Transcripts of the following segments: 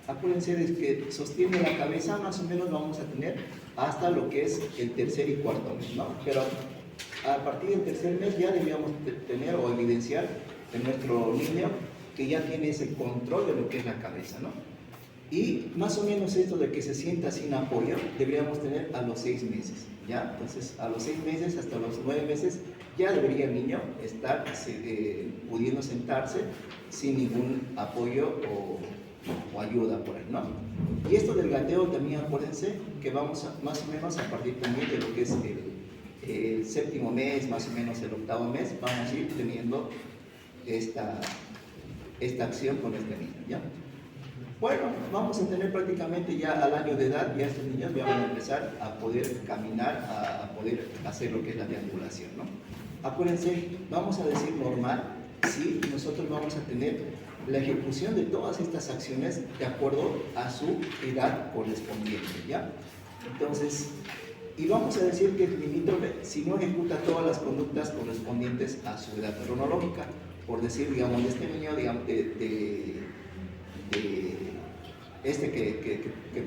Acuérdense de que sostiene la cabeza, más o menos vamos a tener hasta lo que es el tercer y cuarto mes, ¿no? Pero a partir del tercer mes ya deberíamos tener o evidenciar en nuestro niño que ya tiene ese control de lo que es la cabeza, ¿no? Y más o menos esto de que se sienta sin apoyo deberíamos tener a los 6 meses, ¿ya? Entonces, a los 6 meses hasta los 9 meses ya debería el niño estar pudiendo sentarse sin ningún apoyo o ayuda por ahí, ¿no? Y esto del gateo también acuérdense que vamos más o menos a partir también de lo que es el séptimo mes, más o menos el octavo mes, vamos a ir teniendo esta acción con este niño, ¿ya? Bueno, vamos a tener prácticamente ya al año de edad, ya estos niños ya van a empezar a poder caminar, a poder hacer lo que es la deambulación, ¿no? Acuérdense, vamos a decir normal, si nosotros vamos a tener la ejecución de todas estas acciones de acuerdo a su edad correspondiente, ¿ya? Entonces, y vamos a decir que el limítrofe, si no ejecuta todas las conductas correspondientes a su edad cronológica, por decir, digamos, de este niño, digamos, que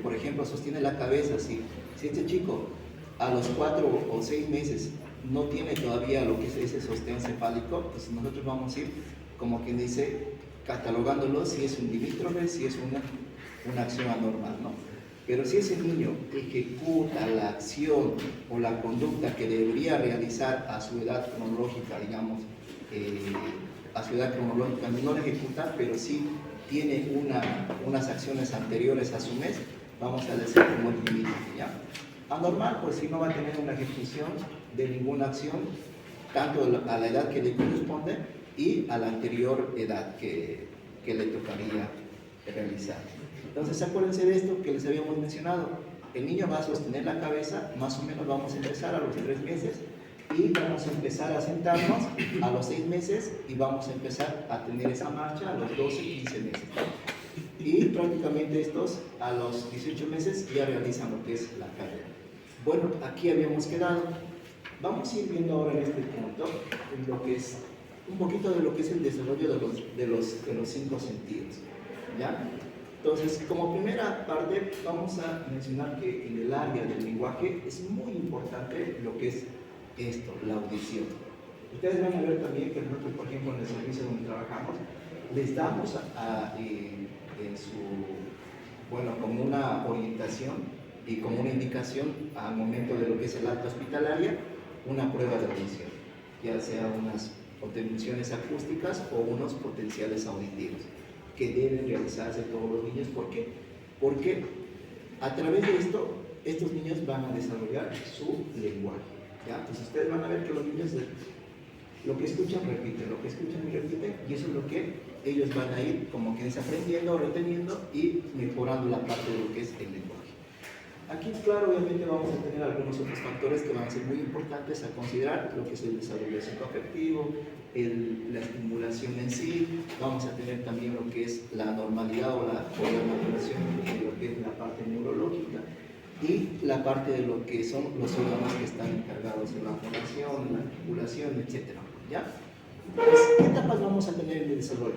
por ejemplo sostiene la cabeza, si este chico a los 4 o 6 meses no tiene todavía lo que es ese sostén cefálico, pues nosotros vamos a ir, como quien dice, catalogándolo si es un limítrofe, si es una acción anormal, ¿no? Pero si ese niño ejecuta la acción o la conducta que debería realizar a su edad cronológica, digamos, a su edad cronológica no la ejecuta, pero sí tiene unas acciones anteriores a su mes, vamos a decir como el limítrofe, ¿ya? Anormal, pues si no va a tener una ejecución de ninguna acción, tanto a la edad que le corresponde y a la anterior edad que le tocaría realizar. Entonces acuérdense de esto que les habíamos mencionado, el niño va a sostener la cabeza, más o menos vamos a empezar a los 3 meses y vamos a empezar a sentarnos a los 6 meses y vamos a empezar a tener esa marcha a los 12, 15 meses. Y prácticamente estos a los 18 meses ya realizan lo que es la carrera. Bueno, aquí habíamos quedado. Vamos a ir viendo ahora en este punto en lo que es un poquito de lo que es el desarrollo de los 5 sentidos, ¿ya? Entonces, como primera parte, vamos a mencionar que en el área del lenguaje es muy importante lo que es esto, la audición. Ustedes van a ver también que nosotros, por ejemplo, en el servicio donde trabajamos, les damos como una orientación y como una indicación al momento de lo que es el alta hospitalaria, una prueba de audición, ya sea unas potenciaciones acústicas o unos potenciales auditivos, que deben realizarse todos los niños. ¿Por qué? Porque a través de esto, estos niños van a desarrollar su lenguaje, ¿ya? Entonces ustedes van a ver que los niños lo que escuchan repiten, lo que escuchan y repiten, y eso es lo que ellos van a ir como que desaprendiendo, reteniendo y mejorando la parte de lo que es el lenguaje. Aquí, claro, obviamente vamos a tener algunos otros factores que van a ser muy importantes a considerar, lo que es el desarrollo psicoafectivo, la estimulación en sí, vamos a tener también lo que es la normalidad o la maduración de lo que es la parte neurológica y la parte de lo que son los órganos que están encargados de la formación, la articulación, etc. ¿Ya? Pues, ¿qué etapas vamos a tener en el desarrollo?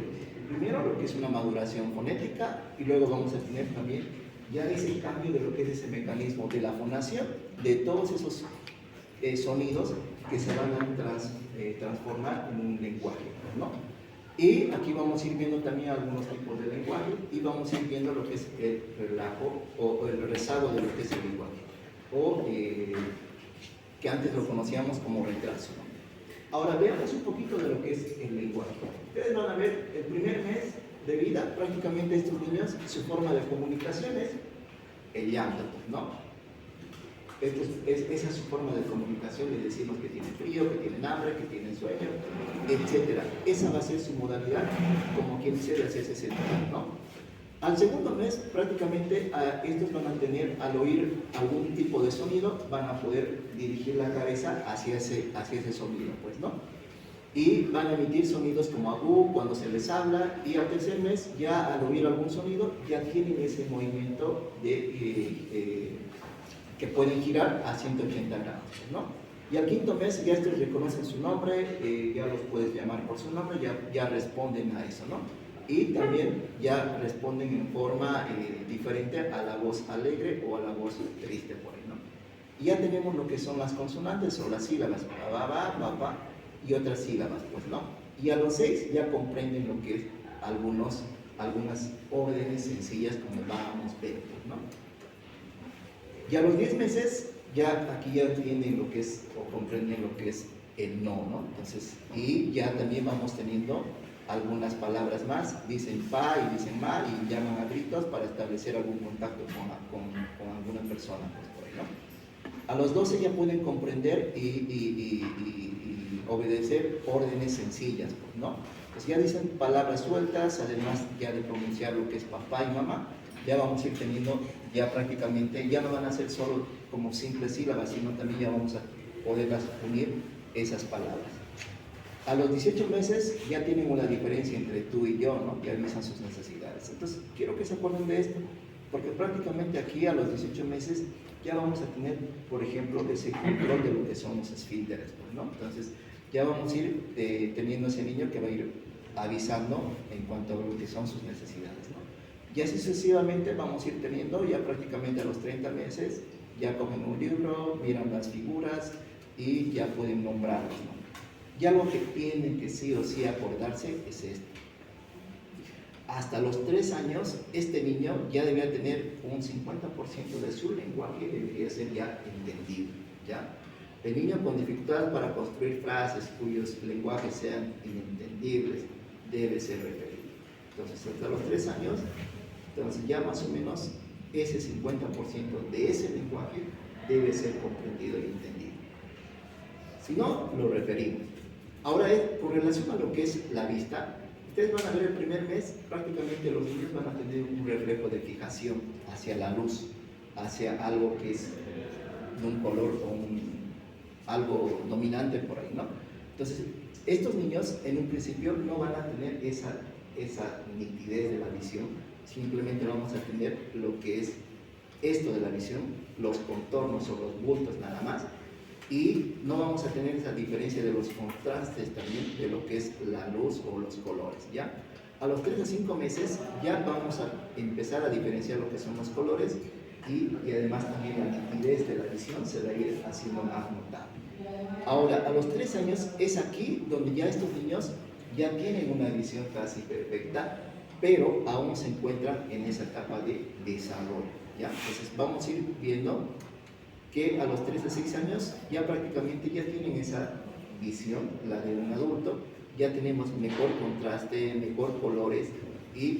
Primero lo que es una maduración fonética y luego vamos a tener también ya ese cambio de lo que es ese mecanismo de la fonación, de todos esos sonidos que se van a transformar en un lenguaje, ¿no? Y aquí vamos a ir viendo también algunos tipos de lenguaje y vamos a ir viendo lo que es el relajo o el rezago de lo que es el lenguaje, o que antes lo conocíamos como retraso, ¿no? Ahora veamos un poquito de lo que es el lenguaje. Ustedes van a ver el primer mes de vida, prácticamente estos niños, su forma de comunicación es el llanto, ¿no? Esa es su forma de comunicación, le decimos que tienen frío, que tienen hambre, que tienen sueño, etc. Esa va a ser su modalidad, como quien dice, de hacerse sentir, ¿no? Al segundo mes, prácticamente, estos van a tener, al oír algún tipo de sonido, van a poder dirigir la cabeza hacia ese sonido, pues, ¿no? Y van a emitir sonidos como agú cuando se les habla, y al tercer mes, ya al oír algún sonido, ya tienen ese movimiento que pueden girar a 180 grados, ¿no? Y al quinto mes ya estos reconocen su nombre, ya los puedes llamar por su nombre, ya responden a eso, ¿no? Y también ya responden en forma diferente a la voz alegre o a la voz triste por ahí, ¿no? Y ya tenemos lo que son las consonantes o las sílabas, pa, y otras sílabas, pues, ¿no? Y a los 6 ya comprenden lo que es algunas órdenes sencillas como vamos, vemos, ¿no? Y a los 10 meses ya aquí ya entienden lo que es o comprenden lo que es el no, ¿no? Entonces, y ya también vamos teniendo algunas palabras más, dicen pa y dicen ma y llaman a gritos para establecer algún contacto con alguna persona, pues, por ahí, ¿no? A los 12 ya pueden comprender y obedecer órdenes sencillas, pues, ¿no? Pues ya dicen palabras sueltas, además ya de pronunciar lo que es papá y mamá, ya vamos a ir teniendo, ya prácticamente, ya no van a ser solo como simples sílabas, sino también ya vamos a poderlas unir esas palabras. A los 18 meses ya tienen una diferencia entre tú y yo, ¿no? Ya avisan sus necesidades. Entonces, quiero que se acuerden de esto, porque prácticamente aquí a los 18 meses ya vamos a tener, por ejemplo, ese control de lo que son los esfínteres, pues, ¿no? Entonces, ya vamos a ir teniendo ese niño que va a ir avisando en cuanto a lo que son sus necesidades, ¿no? Y así sucesivamente vamos a ir teniendo, ya prácticamente a los 30 meses, ya cogen un libro, miran las figuras y ya pueden nombrarlos, ¿no? Y algo que tienen que sí o sí acordarse es esto. Hasta los 3 años, este niño ya debería tener un 50% de su lenguaje, debería ser ya entendido, ¿ya? El niño con dificultades para construir frases cuyos lenguajes sean inentendibles debe ser referido. Entonces, hasta los 3 años, entonces ya más o menos ese 50% de ese lenguaje debe ser comprendido y entendido. Si no, lo referimos. Ahora, con relación a lo que es la vista, ustedes van a ver el primer mes, prácticamente los niños van a tener un reflejo de fijación hacia la luz, hacia algo que es de un color o algo dominante por ahí, ¿no? Entonces, estos niños en un principio no van a tener esa nitidez de la visión, simplemente vamos a tener lo que es esto de la visión, los contornos o los bultos nada más, y no vamos a tener esa diferencia de los contrastes también de lo que es la luz o los colores, ¿ya? A los 3 a 5 meses ya vamos a empezar a diferenciar lo que son los colores y además también la nitidez de la visión se va a ir haciendo más notable. Ahora, a los 3 años es aquí donde ya estos niños ya tienen una visión casi perfecta, pero aún se encuentran en esa etapa de desarrollo, ¿ya? Entonces vamos a ir viendo que a los 3 a 6 años ya prácticamente ya tienen esa visión, la de un adulto, ya tenemos mejor contraste, mejor colores,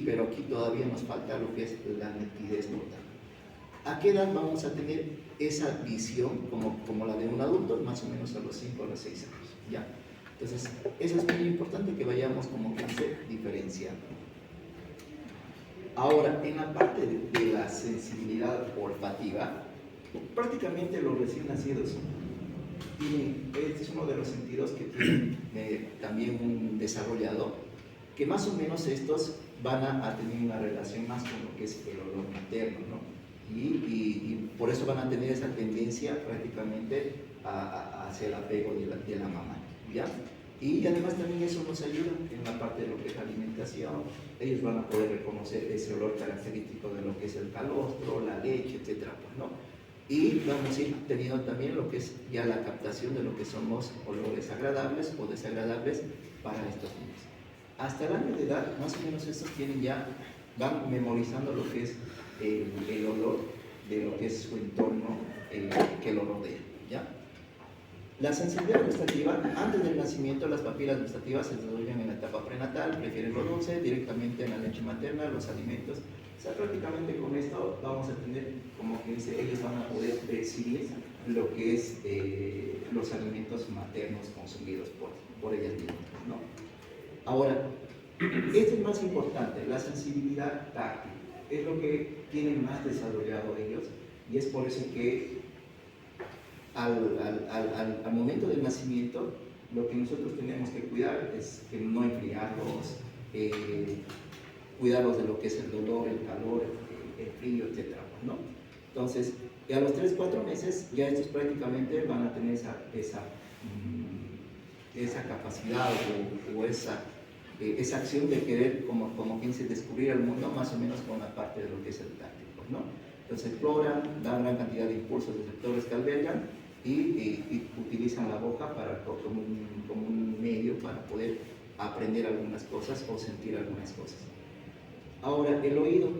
pero aquí todavía nos falta lo que es la nitidez total. ¿A qué edad vamos a tener esa visión como la de un adulto? Más o menos a los 5 a los 6 años, ¿ya? Entonces, eso es muy importante que vayamos como que diferenciando. Ahora, en la parte de la sensibilidad olfativa, prácticamente los recién nacidos este es uno de los sentidos que tienen también un desarrollado, que más o menos estos van a tener una relación más con lo que es el olor materno, ¿no? Y por eso van a tener esa tendencia prácticamente hacia el apego de la mamá, ¿ya? Y además también eso nos ayuda en la parte de lo que es la alimentación. Ellos van a poder reconocer ese olor característico de lo que es el calostro, la leche, etcétera, pues, ¿no? Y vamos a ir teniendo también lo que es ya la captación de lo que son los olores agradables o desagradables para estos niños. Hasta el año de edad, más o menos estos van memorizando lo que es el olor de lo que es su entorno que lo rodea, ¿ya? La sensibilidad gustativa, antes del nacimiento, las papilas gustativas se desarrollan en la etapa prenatal, prefieren lo dulce, directamente en la leche materna, los alimentos. O sea, prácticamente con esto vamos a tener, como que dice, ellos van a poder percibir lo que es los alimentos maternos consumidos por ellas mismas, ¿no? Ahora, esto es más importante, la sensibilidad táctil, es lo que tienen más desarrollado ellos, y es por eso que al momento del nacimiento, lo que nosotros tenemos que cuidar es que no enfriarlos, cuidarlos de lo que es el dolor, el calor, el frío, etc., ¿no? Entonces, a los 3-4 meses ya estos prácticamente van a tener esa capacidad o esa esa acción de querer, como quien se descubrir el mundo, más o menos con la parte de lo que es el táctico, ¿no? Entonces exploran, dan gran cantidad de impulsos receptores que albergan y utilizan la boca como un medio para poder aprender algunas cosas o sentir algunas cosas. Ahora, el oído,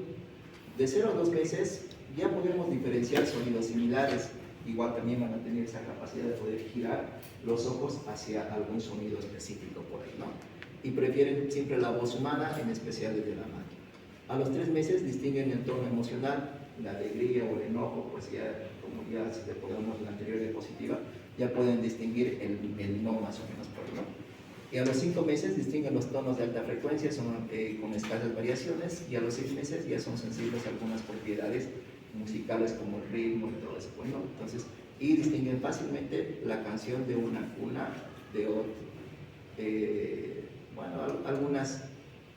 de 0 a 2 meses ya podemos diferenciar sonidos similares, igual también van a tener esa capacidad de poder girar los ojos hacia algún sonido específico por ahí, ¿no? Y prefieren siempre la voz humana, en especial desde la máquina. A los 3 meses distinguen el tono emocional, la alegría o el enojo, pues ya, como ya si recordamos la anterior diapositiva, ya pueden distinguir el no más o menos por ahí, ¿no? Y a los 5 meses distinguen los tonos de alta frecuencia, son con escasas variaciones, y a los 6 meses ya son sensibles a algunas propiedades musicales como el ritmo y todo eso, bueno, entonces, y distinguen fácilmente la canción de una cuna de otra. Bueno,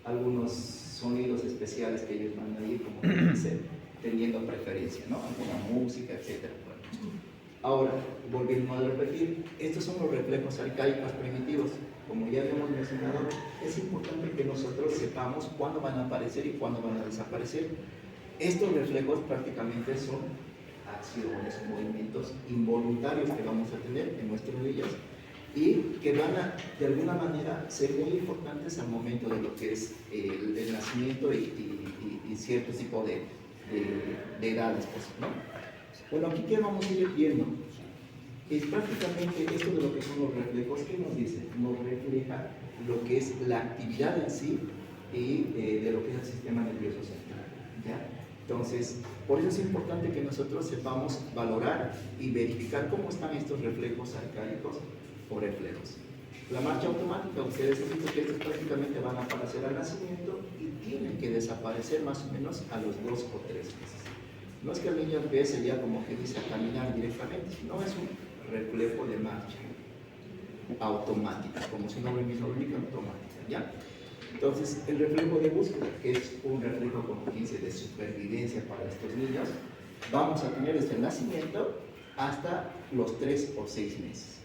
algunos sonidos especiales que ellos van ahí, como dice, teniendo preferencia, ¿no? Alguna música, etc. Bueno. Ahora, volviendo a repetir, estos son los reflejos arcaicos primitivos. Como ya habíamos mencionado, es importante que nosotros sepamos cuándo van a aparecer y cuándo van a desaparecer. Estos reflejos prácticamente son acciones, movimientos involuntarios que vamos a tener en nuestros niños y que van a, de alguna manera, ser muy importantes al momento de lo que es el nacimiento y cierto tipo de edades, pues, ¿no? Bueno, aquí que vamos a ir viendo es prácticamente esto de lo que son los reflejos. ¿Qué nos dice? Nos refleja lo que es la actividad en sí y de lo que es el sistema nervioso central, ¿ya? Entonces, por eso es importante que nosotros sepamos valorar y verificar cómo están estos reflejos arcaicos o reflejos. La marcha automática, ustedes han visto que estos prácticamente van a aparecer al nacimiento y tienen que desaparecer más o menos a los 2 o 3 meses. No es que el niño empiece ya como que dice a caminar directamente, no, es un reflejo de marcha automática, como su nombre mismo indica, automática, ¿ya? Entonces, el reflejo de búsqueda, que es un reflejo, como dice, de supervivencia para estos niños, vamos a tener desde el nacimiento hasta los 3 o 6 meses,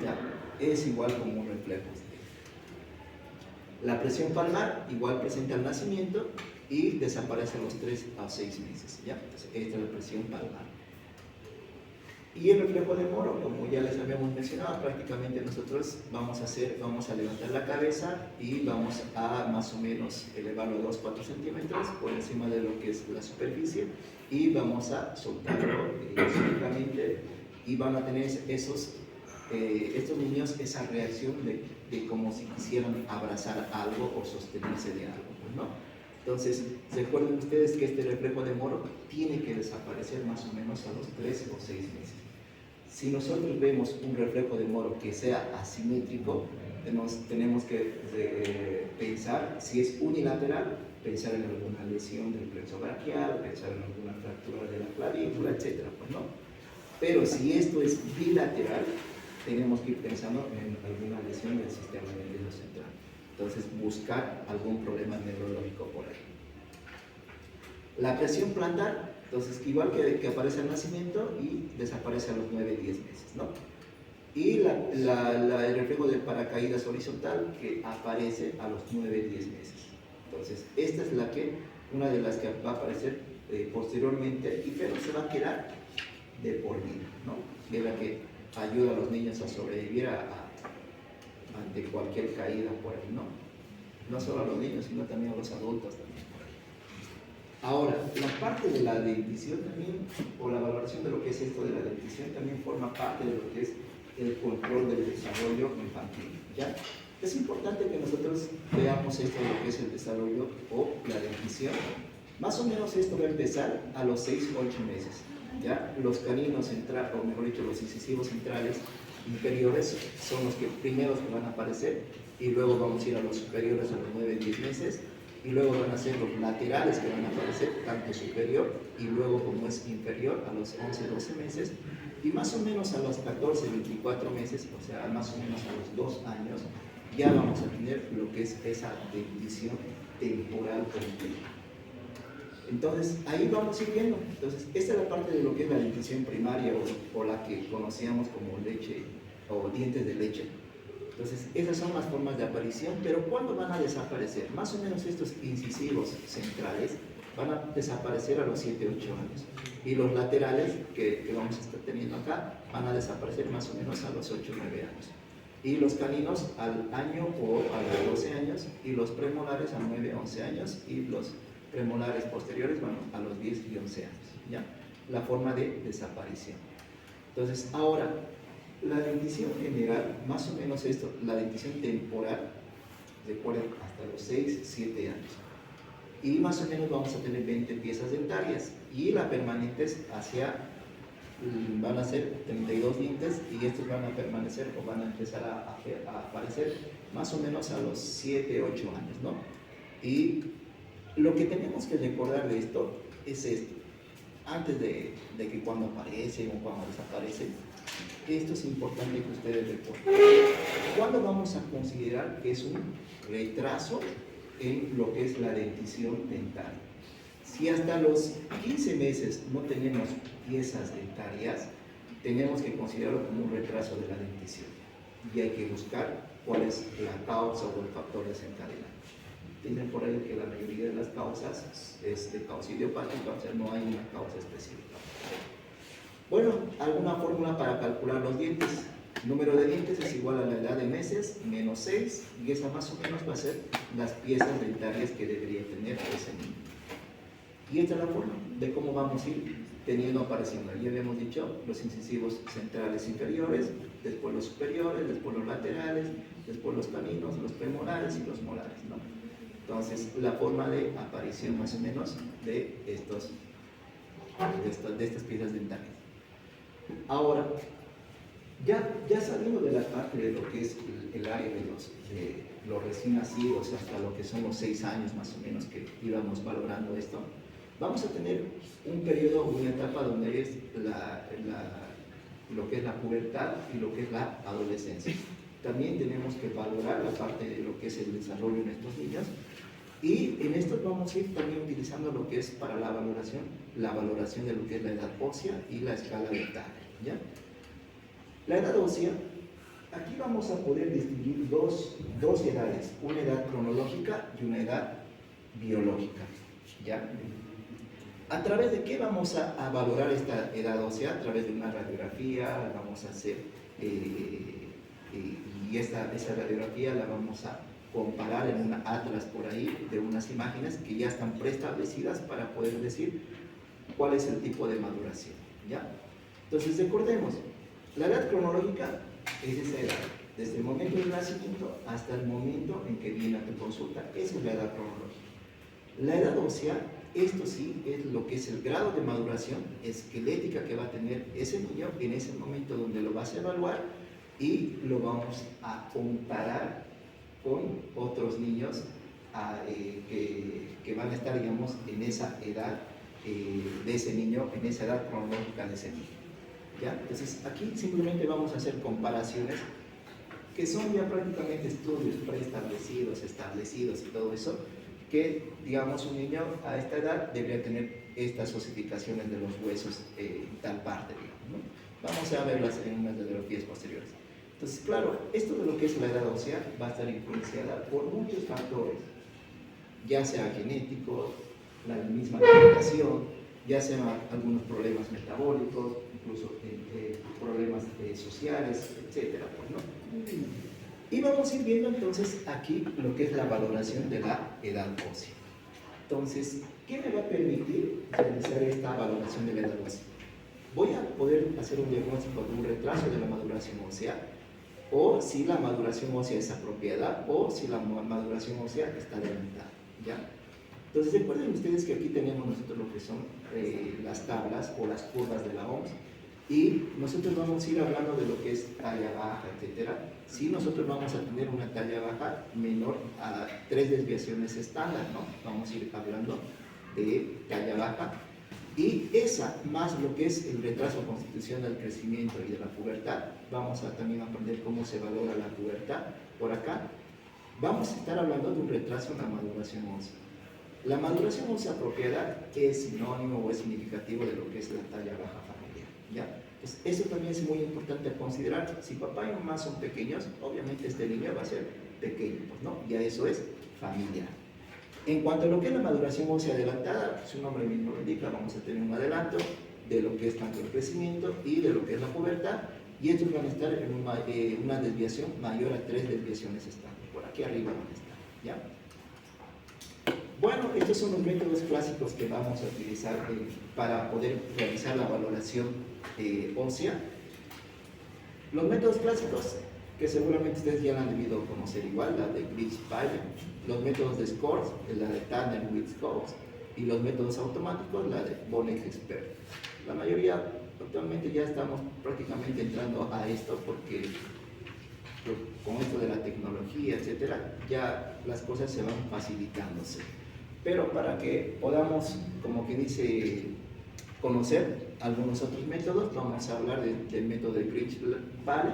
¿ya? Es igual como un reflejo. La presión palmar, igual presente al nacimiento y desaparece a los 3 a 6 meses, ¿ya? Entonces, esta es la presión palmar. Y el reflejo de Moro, como ya les habíamos mencionado, prácticamente nosotros vamos a levantar la cabeza y vamos a más o menos elevarlo 2-4 centímetros por encima de lo que es la superficie y vamos a soltarlo súbitamente y van a tener estos niños esa reacción de como si quisieran abrazar algo o sostenerse de algo, ¿no? Entonces, recuerden ustedes que este reflejo de Moro tiene que desaparecer más o menos a los 3 o 6 meses. Si nosotros vemos un reflejo de Moro que sea asimétrico, tenemos que pensar, si es unilateral, pensar en alguna lesión del plexo braquial, pensar en alguna fractura de la clavícula, etc. Pues, ¿no? Pero si esto es bilateral, tenemos que ir pensando en alguna lesión del sistema nervioso central. Entonces, buscar algún problema neurológico por ahí. La presión plantar, entonces, igual que aparece al nacimiento y desaparece a los 9-10 meses, ¿no? Y el reflejo del paracaídas horizontal, que aparece a los 9-10 meses. Entonces, esta es una de las que va a aparecer posteriormente, pero se va a quedar de por vida, ¿no? Es la que ayuda a los niños a sobrevivir ante cualquier caída por ahí, ¿no? No solo a los niños, sino también a los adultos también. Ahora, la parte de la dentición también, o la valoración de lo que es esto de la dentición, también forma parte de lo que es el control del desarrollo infantil, ¿ya? Es importante que nosotros veamos esto de lo que es el desarrollo o la dentición. Más o menos esto va a empezar a los 6 o 8 meses, ¿ya? Los caninos centrales, o mejor dicho, los incisivos centrales inferiores son los que primeros que van a aparecer y luego vamos a ir a los superiores a los 9-10 meses y luego van a ser los laterales que van a aparecer, tanto superior y luego como es inferior a los 11-12 meses y más o menos a los 14-24 meses, o sea, más o menos a los 2 años, ya vamos a tener lo que es esa dentición temporal completa. Entonces, ahí vamos a ir viendo. Entonces, esta es la parte de lo que es la dentición primaria o la que conocíamos como leche o dientes de leche. Entonces, esas son las formas de aparición, pero ¿cuándo van a desaparecer? Más o menos estos incisivos centrales van a desaparecer a los 7, 8 años. Y los laterales que vamos a estar teniendo acá van a desaparecer más o menos a los 8, 9 años. Y los caninos al año o a los 12 años, y los premolares a 9, 11 años, y los premolares posteriores, bueno, a los 10 y 11 años, ¿ya? La forma de desaparición. Entonces, ahora, la dentición general, más o menos esto, la dentición temporal, recuerden, hasta los 6, 7 años. Y más o menos vamos a tener 20 piezas dentarias, y la permanentes van a ser 32 dientes, y estos van a permanecer o van a empezar a aparecer más o menos a los 7, 8 años, ¿no? Y lo que tenemos que recordar de esto es esto. Antes de que cuando aparece o cuando desaparece, esto es importante que ustedes recuerden. ¿Cuándo vamos a considerar que es un retraso en lo que es la dentición dental? Si hasta los 15 meses no tenemos piezas dentarias, tenemos que considerarlo como un retraso de la dentición. Y hay que buscar cuál es la causa o el factor desencadenante. Dicen por ahí que la mayoría de las causas es de causa idiopática, o sea, no hay una causa específica. Bueno, alguna fórmula para calcular los dientes. Número de dientes es igual a la edad de meses menos 6, y esa más o menos va a ser las piezas dentarias que debería tener ese niño. Y esta es la forma de cómo vamos a ir teniendo apareciendo. Ya habíamos dicho los incisivos centrales inferiores, después los superiores, después los laterales, después los caninos, los premolares y los molares, ¿no? Entonces, la forma de aparición más o menos de estas piezas dentarias. Ahora, ya saliendo de la parte de lo que es el área de los recién nacidos hasta lo que son los 6 años más o menos que íbamos valorando esto, vamos a tener un periodo, una etapa donde es lo que es la pubertad y lo que es la adolescencia. También tenemos que valorar la parte de lo que es el desarrollo en estos niños, y en esto vamos a ir también utilizando lo que es para la valoración de lo que es la edad ósea y la escala dental, ¿ya? La edad ósea, aquí vamos a poder distinguir dos edades, una edad cronológica y una edad biológica, ¿ya? ¿A través de qué vamos a valorar esta edad ósea? A través de una radiografía, vamos a hacer, y esa radiografía la vamos a comparar en una atlas por ahí de unas imágenes que ya están preestablecidas para poder decir cuál es el tipo de maduración, ¿ya? Entonces recordemos, la edad cronológica es esa edad, desde el momento del nacimiento hasta el momento en que viene a tu consulta, esa es la edad cronológica. La edad ósea, esto sí es lo que es el grado de maduración esquelética que va a tener ese niño en ese momento donde lo vas a evaluar, y lo vamos a comparar con otros niños que van a estar, digamos, en esa edad de ese niño, en esa edad cronológica de ese niño, ¿ya? Entonces, aquí simplemente vamos a hacer comparaciones que son ya prácticamente estudios preestablecidos, establecidos y todo eso, que, digamos, un niño a esta edad debería tener estas osificaciones de los huesos en tal parte, digamos, ¿no? Vamos a verlas en unas radiografías posteriores. Entonces, claro, esto de lo que es la edad ósea va a estar influenciada por muchos factores, ya sea genéticos, la misma alimentación, ya sean algunos problemas metabólicos, incluso problemas sociales, etc., pues, ¿no? Y vamos a ir viendo entonces aquí lo que es la valoración de la edad ósea. Entonces, ¿qué me va a permitir realizar esta valoración de la edad ósea? Voy a poder hacer un diagnóstico de un retraso de la maduración ósea, o si la maduración ósea es apropiada, o si la maduración ósea está adelantada, ¿ya? Entonces recuerden ustedes que aquí tenemos nosotros lo que son las tablas o las curvas de la OMS, y nosotros vamos a ir hablando de lo que es talla baja, etcétera. Si nosotros vamos a tener una talla baja menor a 3 desviaciones estándar, ¿no? Vamos a ir hablando de talla baja, y esa más lo que es el retraso constitucional del crecimiento y de la pubertad. Vamos a también aprender cómo se valora la pubertad por acá. Vamos a estar hablando de un retraso en la maduración ósea. La maduración ósea apropiada es sinónimo o es significativo de lo que es la talla baja familiar, ¿ya? Pues eso también es muy importante considerar. Si papá y mamá son pequeños, obviamente este niño va a ser pequeño, pues, ¿no? Ya eso es familiar. En cuanto a lo que es la maduración ósea adelantada, su nombre mismo lo indica, vamos a tener un adelanto de lo que es tanto el crecimiento y de lo que es la pubertad, y estos van a estar en una desviación mayor a 3 desviaciones estándar. Por aquí arriba van a estar, ¿ya? Bueno, estos son los métodos clásicos que vamos a utilizar para poder realizar la valoración ósea. Los métodos clásicos, que seguramente ustedes ya la han debido conocer igual, la de Griggs-Pyle, los métodos de Scores, la de Tanner-White-Scores, y los métodos automáticos, la de Bonex-Expert. La mayoría actualmente ya estamos prácticamente entrando a esto porque con esto de la tecnología, etcétera, ya las cosas se van facilitándose. Pero para que podamos, como que dice, conocer algunos otros métodos, vamos a hablar del método de Griggs-Pyle,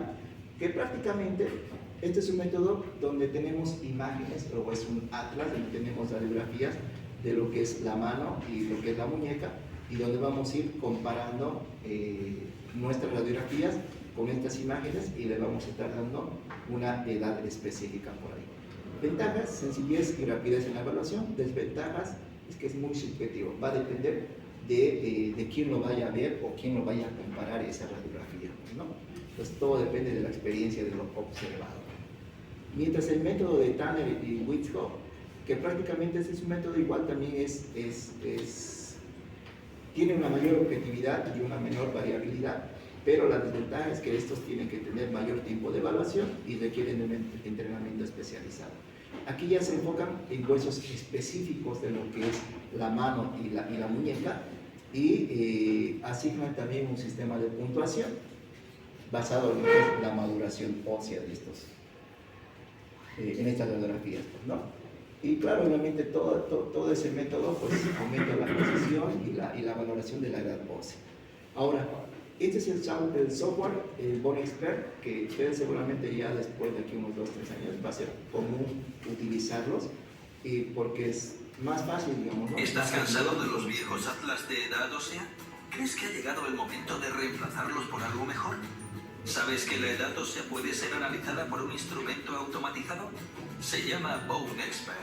que prácticamente este es un método donde tenemos imágenes, o es un atlas donde tenemos radiografías de lo que es la mano y lo que es la muñeca, y donde vamos a ir comparando nuestras radiografías con estas imágenes y le vamos a estar dando una edad específica por ahí. Ventajas, sencillez y rapidez en la evaluación. Desventajas es que es muy subjetivo, va a depender de quién lo vaya a ver o quién lo vaya a comparar esa radiografía, ¿no? Entonces todo depende de la experiencia de lo observado. Mientras el método de Tanner y Whitescott, que prácticamente ese es un método igual, también tiene una mayor objetividad y una menor variabilidad, pero la desventaja es que estos tienen que tener mayor tiempo de evaluación y requieren un entrenamiento especializado. Aquí ya se enfocan en huesos específicos de lo que es la mano y la muñeca, y asignan también un sistema de puntuación basado en lo que es la maduración ósea de estos, en estas radiografías, ¿no? Y claro, obviamente todo ese método pues aumenta la precisión y la valoración de la edad ósea. Ahora, este es el software, el Bonex-Expert, que ustedes seguramente ya después de aquí unos 2-3 años va a ser común utilizarlos, porque es más fácil, digamos, ¿no? ¿Estás cansado de los viejos atlas de edad ósea? ¿Crees que ha llegado el momento de reemplazarlos por algo mejor? ¿Sabes que la edad ósea puede ser analizada por un instrumento automatizado? Se llama Bonex-Expert.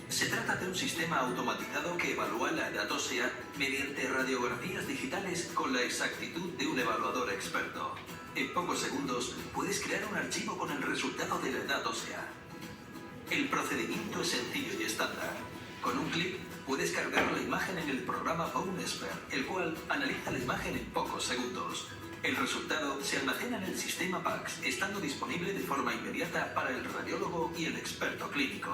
Se trata de un sistema automatizado que evalúa la edad ósea mediante radiografías digitales con la exactitud de un evaluador experto. En pocos segundos puedes crear un archivo con el resultado de la edad ósea. El procedimiento es sencillo y estándar. Con un clic puedes cargar la imagen en el programa Bonex-Expert, el cual analiza la imagen en pocos segundos. El resultado se almacena en el sistema PACS, estando disponible de forma inmediata para el radiólogo y el experto clínico.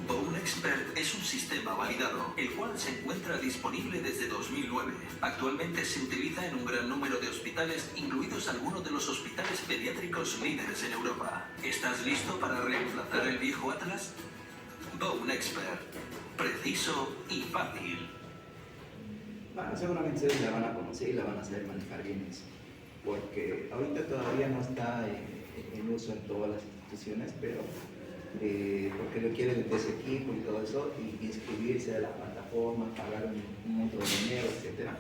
Bonex-Expert es un sistema validado, el cual se encuentra disponible desde 2009. Actualmente se utiliza en un gran número de hospitales, incluidos algunos de los hospitales pediátricos líderes en Europa. ¿Estás listo para reemplazar el viejo atlas? Bonex-Expert. Preciso y fácil. Bueno, seguramente ustedes la van a conocer y la van a saber manejar bien eso, porque ahorita todavía no está en uso en todas las instituciones, pero porque requiere de ese equipo y todo eso, y inscribirse a la plataforma, pagar un monto de dinero, etc.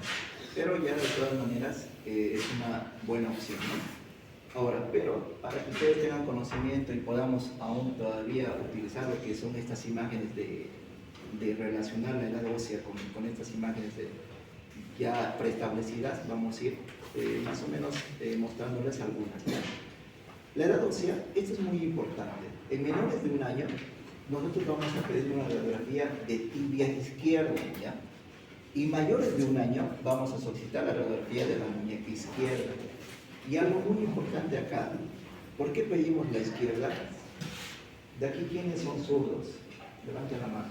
Pero ya de todas maneras es una buena opción, ¿no? Ahora, pero para que ustedes tengan conocimiento y podamos aún todavía utilizar lo que son estas imágenes de relacionar la edad ósea con estas imágenes ya preestablecidas, vamos a ir más o menos mostrándoles algunas, ¿no? La edad ósea, esto es muy importante. En menores de un año, nosotros vamos a pedir una radiografía de tibia izquierda, ¿ya? Y mayores de un año, vamos a solicitar la radiografía de la muñeca izquierda. Y algo muy importante acá, ¿por qué pedimos la izquierda? De aquí, ¿quiénes son zurdos? Levanten la mano.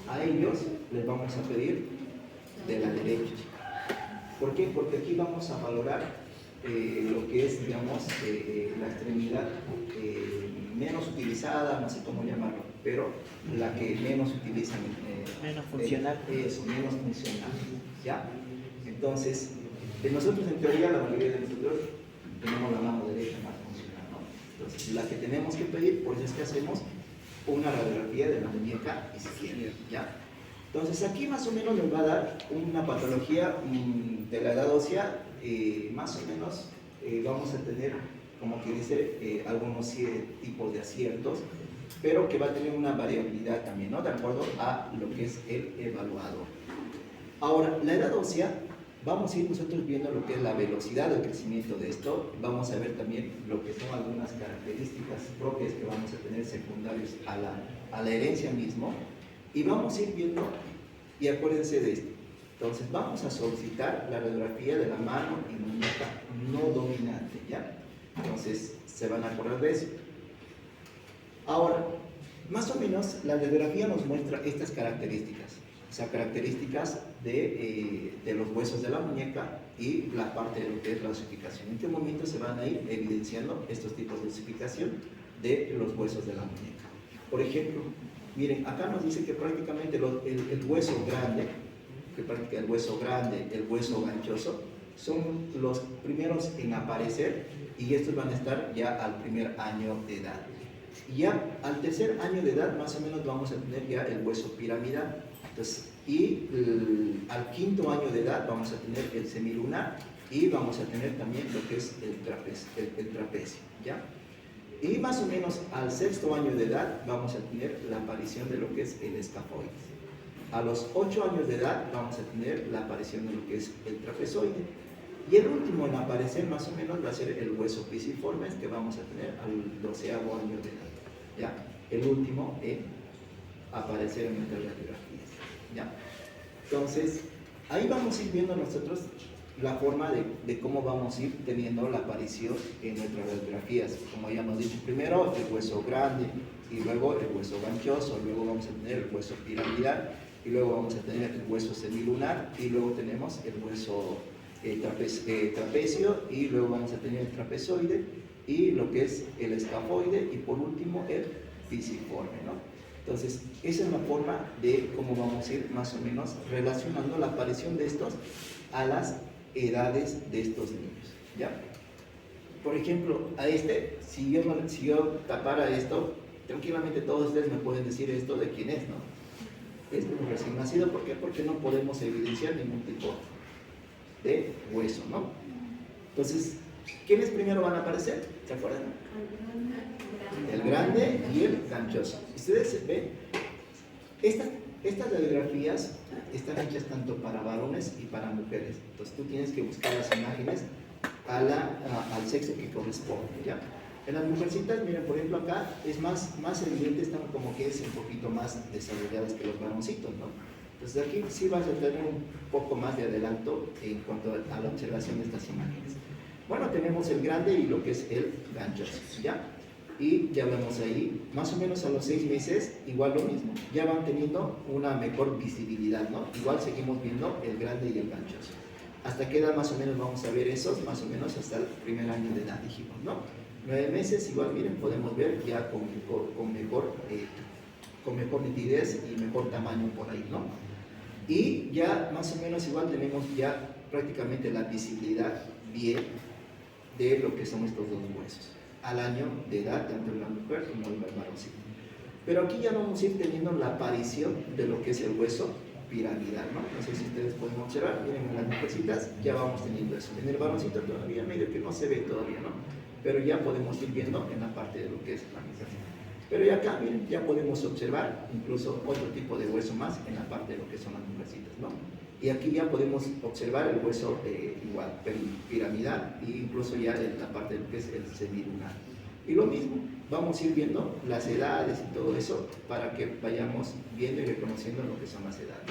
A ellos les vamos a pedir de la derecha. ¿Por qué? Porque aquí vamos a valorar lo que es, digamos, la extremidad menos utilizada, no sé cómo llamarlo, pero la que menos utilizan. Menos funcional. Eso, menos funcional, ¿ya? Entonces, nosotros en teoría, la mayoría de nosotros tenemos la mano derecha más funcional, ¿no? Entonces, la que tenemos que pedir, por eso es que hacemos una radiografía de la muñeca izquierda, ¿ya? Entonces aquí más o menos nos va a dar una patología de la edad ósea, más o menos vamos a tener, como que dice, algunos tipos de aciertos, pero que va a tener una variabilidad también, ¿no? De acuerdo a lo que es el evaluador. Ahora, la edad ósea, vamos a ir nosotros viendo lo que es la velocidad del crecimiento de esto, vamos a ver también lo que son algunas características propias que vamos a tener secundarios a la herencia mismo, y vamos a ir viendo, y acuérdense de esto, entonces vamos a solicitar la radiografía de la mano y muñeca no dominante, ¿ya? Entonces, se van a acordar de eso. Ahora, más o menos, la radiografía nos muestra estas características, o sea, características de los huesos de la muñeca y la parte de lo que es la osificación. ¿En qué momento se van a ir evidenciando estos tipos de osificación de los huesos de la muñeca? Por ejemplo, miren, acá nos dice que prácticamente el hueso grande, el hueso ganchoso, son los primeros en aparecer y estos van a estar ya al primer año de edad. Y ya al tercer año de edad más o menos vamos a tener ya el hueso piramidal. Entonces, al quinto año de edad vamos a tener el semilunar y vamos a tener también lo que es el trapecio, ¿ya? Y más o menos al sexto año de edad vamos a tener la aparición de lo que es el escafoide. A los 8 años de edad vamos a tener la aparición de lo que es el trapezoide. Y el último en aparecer más o menos va a ser el hueso pisiforme, que vamos a tener al 12º año de edad, ¿ya? El último en aparecer en nuestras radiografías, ¿ya? Entonces, ahí vamos a ir viendo nosotros la forma de cómo vamos a ir teniendo la aparición en nuestras radiografías. Como ya hemos dicho, primero el hueso grande y luego el hueso ganchoso, luego vamos a tener el hueso piramidal y luego vamos a tener el hueso semilunar y luego tenemos el hueso trapecio y luego vamos a tener el trapezoide y lo que es el escafoide y por último el pisiforme, ¿no? Entonces, esa es la forma de cómo vamos a ir más o menos relacionando la aparición de estos a las edades de estos niños, ¿ya? Por ejemplo, si yo tapara esto, tranquilamente todos ustedes me pueden decir esto de quién es, ¿no? Es un recién nacido, ¿por qué? Porque no podemos evidenciar ningún tipo de hueso, ¿no? Entonces, ¿quiénes primero van a aparecer? ¿Se acuerdan? El grande y el ganchoso. Ustedes ven, estas radiografías están hechas tanto para varones y para mujeres. Entonces tú tienes que buscar las imágenes al sexo que corresponde, ¿ya? En las mujercitas, miren, por ejemplo acá es más evidente, están como que es un poquito más desarrolladas que los varoncitos, ¿no? Entonces aquí sí vas a tener un poco más de adelanto en cuanto a la observación de estas imágenes. Bueno, tenemos el grande y lo que es el ganchoso, ¿ya? Y ya vemos ahí, más o menos a los 6 meses, igual lo mismo, ya van teniendo una mejor visibilidad, ¿no? Igual seguimos viendo el grande y el ganchoso. ¿Hasta qué edad más o menos vamos a ver esos? Más o menos hasta el primer año de edad, dijimos, ¿no? 9 meses, igual, miren, podemos ver ya con mejor nitidez y mejor tamaño por ahí, ¿no? Y ya más o menos igual tenemos ya prácticamente la visibilidad bien de lo que son estos dos huesos al año de edad, tanto en la mujer como en el varoncito. Pero aquí ya vamos a ir teniendo la aparición de lo que es el hueso piramidal, ¿no? No sé si ustedes pueden observar, miren, en las mujercitas ya vamos teniendo eso. En el varoncito todavía medio que no se ve todavía, ¿no? Pero ya podemos ir viendo en la parte de lo que es la mujer. Pero ya acá, miren, ya podemos observar incluso otro tipo de hueso más en la parte de lo que son las mujercitas, ¿no? Y aquí ya podemos observar el hueso igual, piramidal, e incluso ya en la parte de lo que es el semilunar. Y lo mismo, vamos a ir viendo las edades y todo eso para que vayamos viendo y reconociendo lo que son las edades.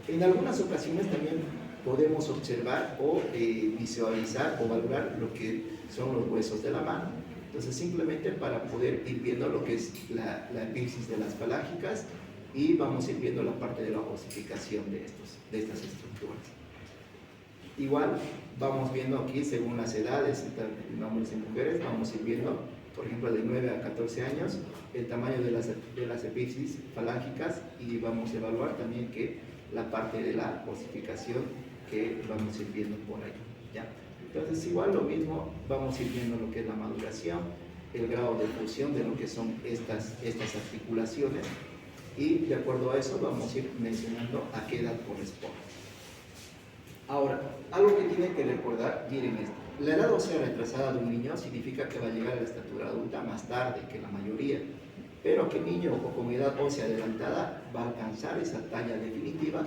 En algunas ocasiones también podemos observar o visualizar o valorar lo que son los huesos de la mano. Entonces, simplemente para poder ir viendo lo que es la epífisis de las falángicas y vamos a ir viendo la parte de la osificación de estas estructuras. Igual, vamos viendo aquí, según las edades, en hombres y mujeres, vamos a ir viendo, por ejemplo, de 9 a 14 años, el tamaño de las epífisis falángicas y vamos a evaluar también que la parte de la osificación que vamos a ir viendo por ahí, ¿ya? Entonces, igual lo mismo, vamos a ir viendo lo que es la maduración, el grado de fusión de lo que son estas articulaciones Y de acuerdo a eso vamos a ir mencionando a qué edad corresponde. Ahora, algo que tienen que recordar, miren esto. La edad ósea retrasada de un niño significa que va a llegar a la estatura adulta más tarde que la mayoría, pero que el niño con edad ósea adelantada va a alcanzar esa talla definitiva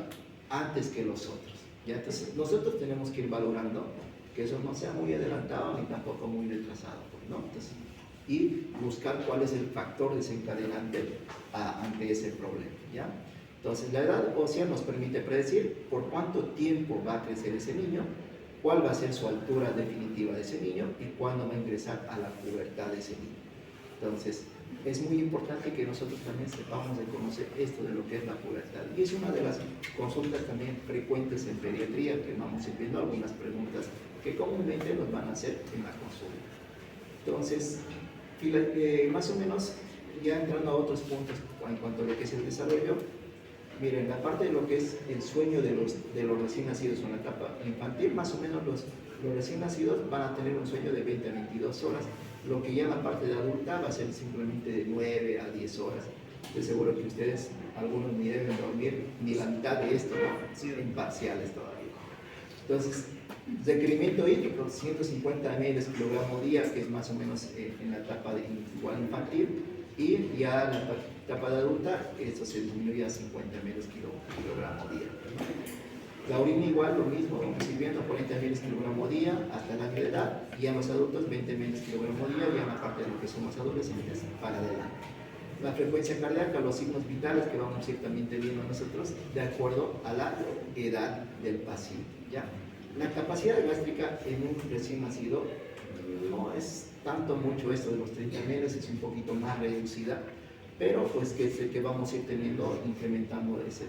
antes que los otros. ¿Ya? Entonces, nosotros tenemos que ir valorando que eso no sea muy adelantado ni tampoco muy retrasado, ¿no? Entonces, y buscar cuál es el factor desencadenante ante ese problema, ¿ya? Entonces, la edad ósea nos permite predecir por cuánto tiempo va a crecer ese niño, cuál va a ser su altura definitiva de ese niño y cuándo va a ingresar a la pubertad de ese niño. Entonces, es muy importante que nosotros también sepamos de conocer esto de lo que es la pubertad. Y es una de las consultas también frecuentes en pediatría, que vamos a ir viendo algunas preguntas que comúnmente nos van a hacer en la consulta. Entonces, más o menos, ya entrando a otros puntos en cuanto a lo que es el desarrollo, miren, la parte de lo que es el sueño de los recién nacidos en la etapa infantil, más o menos los recién nacidos van a tener un sueño de 20 a 22 horas, lo que ya en la parte de adulta va a ser simplemente de 9 a 10 horas. Estoy seguro que ustedes, algunos ni deben dormir ni la mitad de esto, ¿no? En parciales todavía. Entonces, requerimiento hídrico, 150 ml kilogramo día, que es más o menos en la etapa de igual infantil, y ya en la etapa de adulta, esto se disminuye a 50 ml kilogramo día. La orina igual, lo mismo, vamos a ir viendo 40 ml kilogramo día hasta el año de edad, y en los adultos 20 ml kilogramo día, y en la parte de lo que somos adolescentes para adelante. La frecuencia cardíaca, los signos vitales que vamos a ir también teniendo nosotros de acuerdo a la edad del paciente, ¿ya? La capacidad gástrica en un recién nacido no es tanto mucho esto de los 30 ml, es un poquito más reducida, pero pues que vamos a ir teniendo, incrementando ese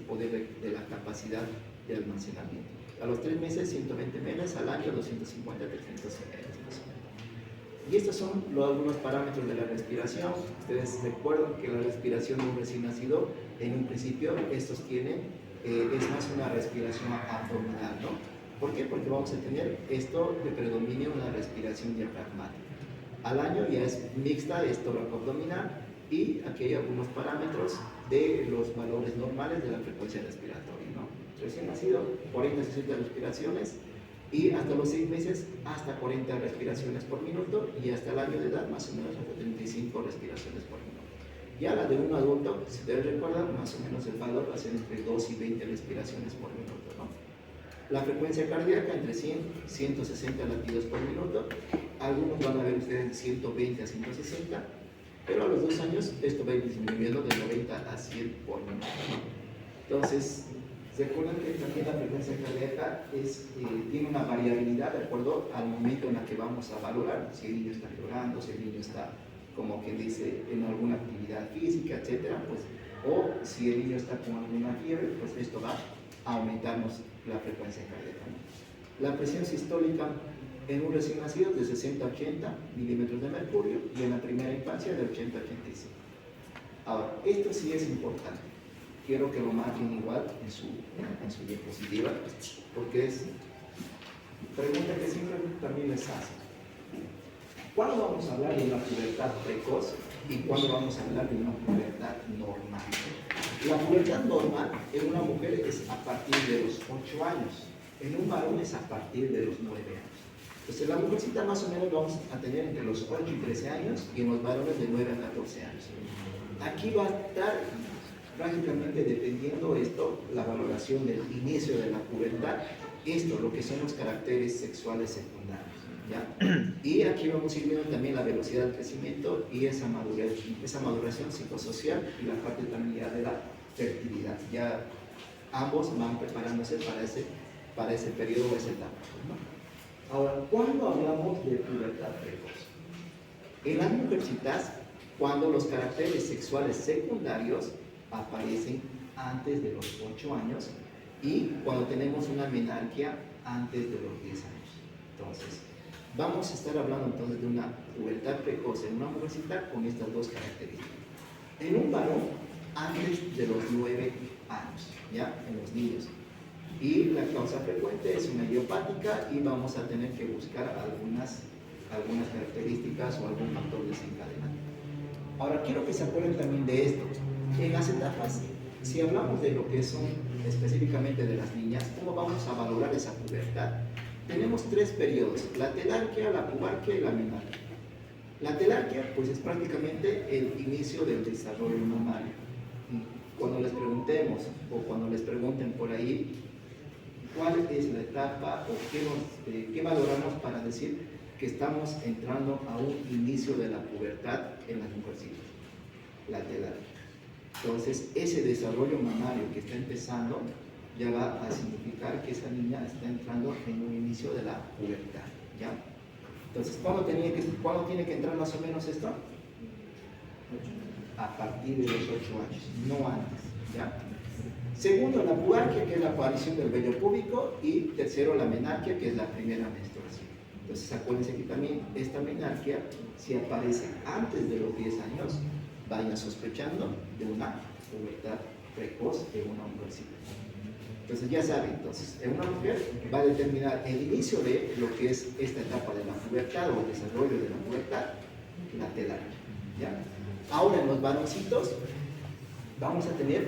poder de la capacidad de almacenamiento. A los 3 meses 120 ml, al año 250 300 ml. Y estos son algunos parámetros de la respiración. Ustedes recuerdan que la respiración de un recién nacido, en un principio, estos tienen, es más una respiración abdominal, ¿no? ¿Por qué? Porque vamos a tener esto de predominio una respiración diafragmática. Al año ya es mixta, es tóraco-abdominal, y aquí hay algunos parámetros de los valores normales de la frecuencia respiratoria, ¿no? Recién nacido, 40-60 respiraciones, y hasta los 6 meses hasta 40 respiraciones por minuto, y hasta el año de edad más o menos hasta 35 respiraciones por minuto. Ya la de un adulto, si ustedes recuerdan, más o menos el valor va a ser entre 2 y 20 respiraciones por minuto, ¿no? La frecuencia cardíaca entre 100 y 160 latidos por minuto, algunos van a ver ustedes de 120 a 160, pero a los 2 años esto va a ir disminuyendo de 90 a 100 por minuto, ¿no? Entonces, recuerden que también la frecuencia cardíaca tiene una variabilidad de acuerdo al momento en el que vamos a valorar si el niño está llorando, si el niño está, como quien dice, en alguna actividad física, etcétera, pues, o si el niño está con alguna fiebre, pues esto va a aumentarnos la frecuencia cardíaca, ¿no? La presión sistólica en un recién nacido de 60 a 80 milímetros de mercurio, y en la primera infancia de 80 a 85. Ahora, esto sí es importante. Quiero que lo marquen igual en su diapositiva, porque es pregunta que siempre también les hacen. ¿Cuándo vamos a hablar de una pubertad precoz y cuándo vamos a hablar de una pubertad normal? La pubertad normal en una mujer es a partir de los 8 años, en un varón es a partir de los 9 años. Entonces, la mujercita más o menos vamos a tener entre los 8 y 13 años, y en los varones de 9 a 14 años. Aquí va a estar prácticamente dependiendo esto, la valoración del inicio de la pubertad, esto, lo que son los caracteres sexuales secundarios, ¿ya? Y aquí vamos a ir viendo también la velocidad del crecimiento y esa maduración psicosocial, y la parte también ya de la fertilidad. Ya ambos van preparándose para ese periodo o esa etapa, ¿no? Ahora, ¿cuándo hablamos de pubertad precoz? En las mujercitas, cuando los caracteres sexuales secundarios aparecen antes de los 8 años, y cuando tenemos una menarquia antes de los 10 años. Entonces, vamos a estar hablando entonces de una pubertad precoz en una mujercita con estas dos características. En un varón, antes de los 9 años, ¿ya? En los niños. Y la causa frecuente es una idiopática, y vamos a tener que buscar algunas características o algún factor desencadenante. Ahora, quiero que se acuerden también de esto. En las etapas, si hablamos de lo que son específicamente de las niñas, ¿cómo vamos a valorar esa pubertad? Tenemos tres periodos: la telarquia, la pubarquia y la menarquia. La telarquia, pues, es prácticamente el inicio del desarrollo mamario. Cuando les preguntemos o cuando les pregunten por ahí cuál es la etapa o qué valoramos para decir que estamos entrando a un inicio de la pubertad en las mujercitas, la telarquia. Entonces, ese desarrollo mamario que está empezando ya va a significar que esa niña está entrando en un inicio de la pubertad, ¿ya? Entonces, ¿cuándo tiene que entrar más o menos esto? A partir de los 8 años, no antes, ¿ya? Segundo, la pubarquia, que es la aparición del vello púbico, y tercero, la menarquia, que es la primera menstruación. Entonces, acuérdense que también esta menarquia, si aparece antes de los 10 años, vayan sospechando de una pubertad precoz de una mujercita. Entonces, ya saben, entonces, en una mujer va a determinar el inicio de lo que es esta etapa de la pubertad o el desarrollo de la pubertad, la telarquia, ¿ya? Ahora, en los varoncitos, vamos a tener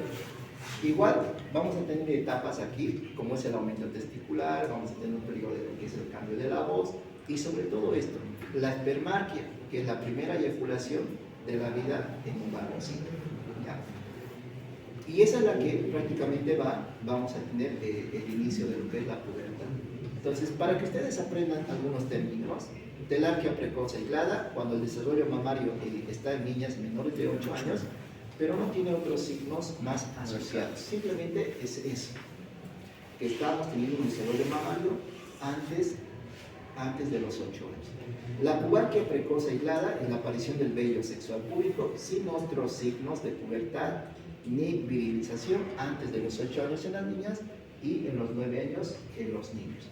etapas aquí, como es el aumento testicular, vamos a tener un periodo de lo que es el cambio de la voz, y sobre todo esto, la espermarquia, que es la primera eyaculación de la vida en un varoncito, ¿ya? Y esa es la que prácticamente vamos a tener el inicio de lo que es la pubertad. Entonces, para que ustedes aprendan algunos términos: telarquia precoz aislada, cuando el desarrollo mamario está en niñas menores de 8 años, pero no tiene otros signos más asociados. Simplemente es eso, que estamos teniendo un desarrollo mamario antes de los 8 años. La pubarquia precoz aislada es la aparición del vello sexual púbico sin otros signos de pubertad ni virilización antes de los 8 años en las niñas y en los 9 años en los niños.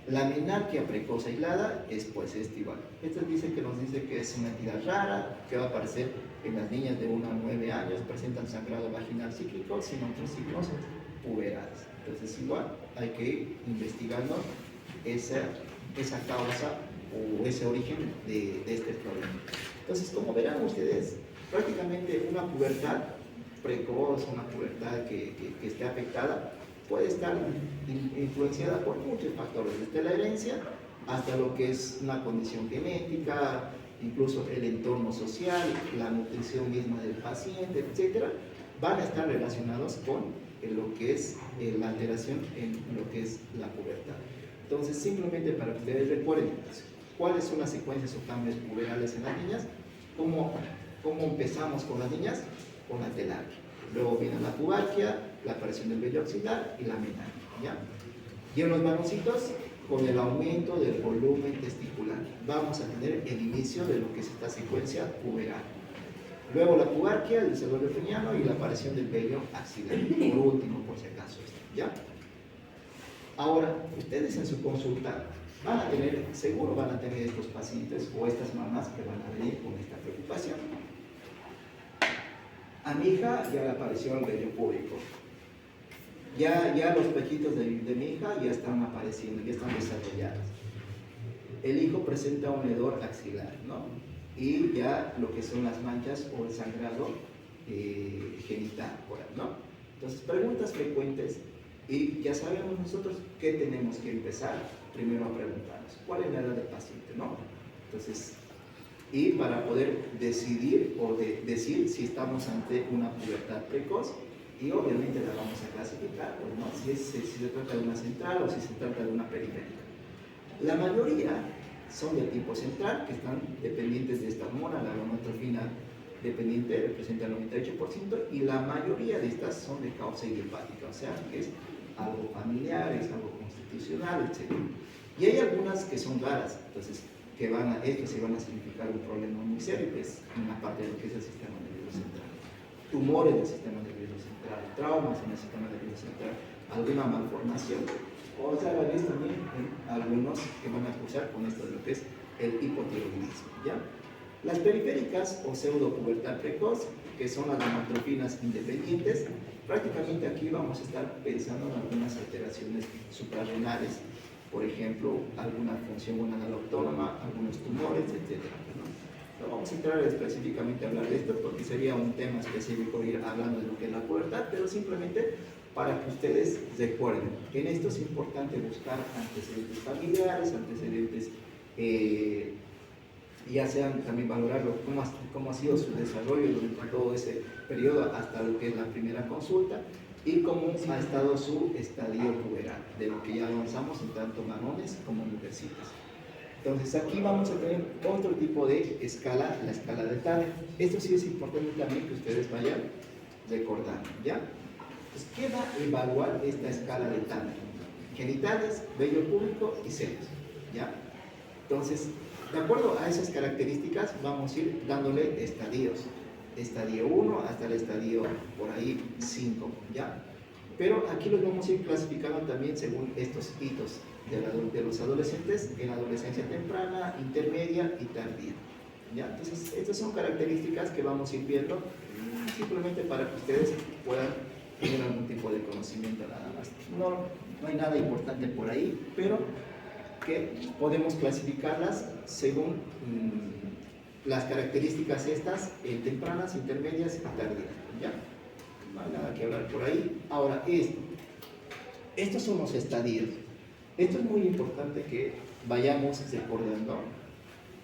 La menarquia precoz aislada es, pues, igual. Esta nos dice que es una entidad rara, que va a aparecer en las niñas de 1 a 9 años, presentan sangrado vaginal cíclico sin otros signos puberales. Entonces, igual hay que ir investigando esa causa o ese origen de este problema. Entonces, como verán ustedes, prácticamente una pubertad precoz, una pubertad que esté afectada, puede estar influenciada por muchos factores, desde la herencia hasta lo que es una condición genética, incluso el entorno social, la nutrición misma del paciente, etcétera, van a estar relacionados con lo que es la alteración en lo que es la pubertad. Entonces, simplemente para que ustedes recuerden cuáles son las secuencias o cambios puberales en las niñas, cómo empezamos con las niñas, con la telarquia. Luego viene la pubarquia, la aparición del vello axilar y la menarquia, ¿ya? Y en los varoncitos, con el aumento del volumen testicular, vamos a tener el inicio de lo que es esta secuencia puberal. Luego la pubarquia, el desarrollo peniano y la aparición del vello axilar. Por último, por si acaso, ¿ya? Ahora, ustedes en su consulta seguro van a tener estos pacientes o estas mamás que van a venir con esta preocupación. A mi hija ya le apareció el vello púbico. Ya los pejitos de mi hija ya están apareciendo, ya están desarrollados. El hijo presenta un hedor axilar, ¿no? Y ya lo que son las manchas o el sangrado genital, ¿no? Entonces, preguntas frecuentes, y ya sabemos nosotros qué tenemos que empezar primero a preguntarnos. ¿Cuál es la edad del paciente, no? Entonces, y para poder decidir o decir si estamos ante una pubertad precoz, y obviamente la vamos a clasificar, pues, ¿no? Si se trata de una central o si se trata de una periférica. La mayoría son de tipo central, que están dependientes de esta hormona, la gonadotrofina dependiente representa el 98%, y la mayoría de estas son de causa idiopática, o sea, que es algo familiar, es algo constitucional, etc. Y hay algunas que son raras, entonces, estos se van a significar un problema muy serio, que es una parte de lo que es el sistema nervioso central. Tumores del sistema nervioso central, traumas en el sistema nervioso central, alguna malformación, o sea, la vez también en algunos que van a acusar con esto de lo que es el hipotiroidismo, ¿ya? Las periféricas o pseudopubertad precoz, que son las gonadotrofinas independientes, prácticamente aquí vamos a estar pensando en algunas alteraciones suprarrenales, por ejemplo, alguna función gonadal autónoma, algunos tumores, etc., ¿no? Lo vamos a entrar específicamente a hablar de esto porque sería un tema específico ir hablando de lo que es la pubertad, pero simplemente para que ustedes recuerden que en esto es importante buscar antecedentes familiares, antecedentes, ya sean también valorarlo, cómo ha sido su desarrollo durante todo ese periodo hasta lo que es la primera consulta y cómo ha estado su estadio puberal, de lo que ya avanzamos en tanto varones como mujercitas. Entonces aquí vamos a tener otro tipo de escala, la escala de Tanner. Esto sí es importante también que ustedes vayan recordando, ¿ya? Entonces, ¿qué va a evaluar esta escala de Tanner? Genitales, vello púbico y senos, ¿ya? Entonces, de acuerdo a esas características, vamos a ir dándole estadios. Estadio 1 hasta el estadio por ahí 5, ¿ya? Pero aquí los vamos a ir clasificando también según estos hitos de los adolescentes en adolescencia temprana, intermedia y tardía, ¿ya? Entonces, estas son características que vamos a ir viendo simplemente para que ustedes puedan tener algún tipo de conocimiento nada más. No hay nada importante por ahí, pero que podemos clasificarlas según las características estas, tempranas, intermedias y tardías, ¿ya? No hay nada que hablar por ahí. Ahora, estos son los estadios. Esto es muy importante que vayamos recordando,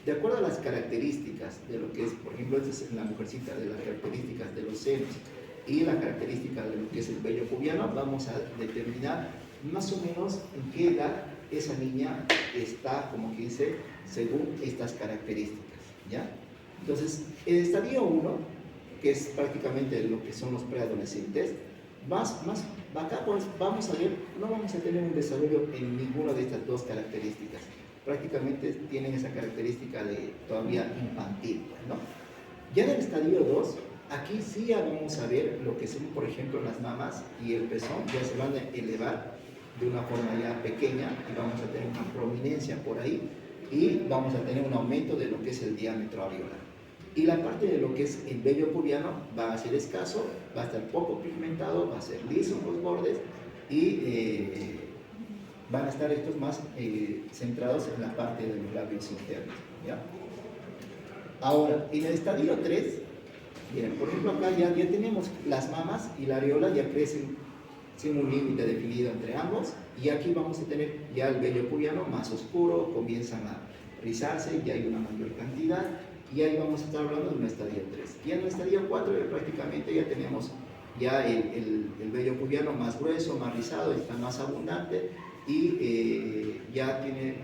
de acuerdo a las características de lo que es, por ejemplo, esta es la mujercita, de las características de los senos y la característica de lo que es el vello pubiano, vamos a determinar más o menos en qué edad esa niña está, como que dice, según estas características, ¿ya? Entonces, el estadio 1, que es prácticamente lo que son los preadolescentes, acá pues vamos a ver, no vamos a tener un desarrollo en ninguna de estas dos características. Prácticamente tienen esa característica de todavía infantil, ¿no? Ya en el estadio 2, aquí sí ya vamos a ver lo que son, por ejemplo, las mamas y el pezón, ya se van a elevar de una forma ya pequeña y vamos a tener una prominencia por ahí y vamos a tener un aumento de lo que es el diámetro areolar. Y la parte de lo que es el vello pubiano va a ser escaso, va a estar poco pigmentado, va a ser liso en los bordes y van a estar estos más centrados en la parte de los labios internos, ¿ya? Ahora, en el estadio 3, miren, por ejemplo acá ya tenemos las mamas y la areola ya crecen sin un límite definido entre ambos y aquí vamos a tener ya el vello pubiano más oscuro, comienzan a rizarse, ya hay una mayor cantidad y ahí vamos a estar hablando de un estadio 3. Y en el estadio 4 prácticamente ya tenemos ya el vello pubiano más grueso, más rizado, está más abundante y ya tiene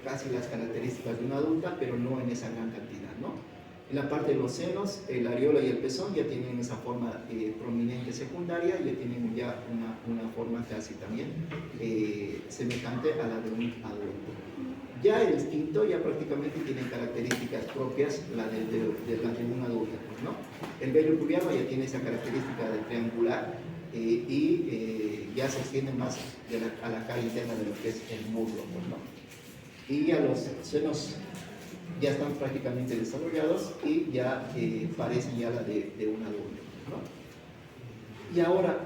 casi las características de una adulta, pero no en esa gran cantidad, ¿no? En la parte de los senos, la areola y el pezón ya tienen esa forma prominente secundaria, ya tienen ya una forma casi también semejante a la de un adulto. Ya el quinto ya prácticamente tiene características propias la de un adulto, ¿no? El vello pubiano ya tiene esa característica de triangular y ya se extiende más a la cara interna de lo que es el muslo, ¿no? Y ya los senos ya están prácticamente desarrollados y ya parecen ya la de un adulto, ¿no? Y ahora,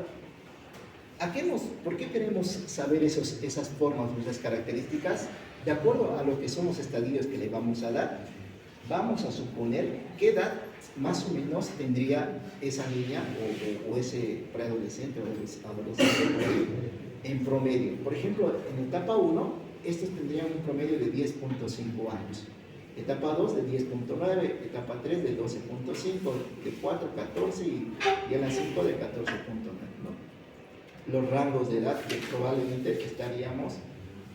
¿por qué queremos saber esas formas, esas características? De acuerdo a lo que son los estadios que le vamos a dar, vamos a suponer qué edad más o menos tendría esa niña o ese preadolescente o adolescente en promedio. Por ejemplo, en etapa 1, estos tendrían un promedio de 10.5 años. Etapa 2 de 10.9, etapa 3 de 12.5, de 4, 14 y en la 5 de 14.9, ¿no? Los rangos de edad que probablemente estaríamos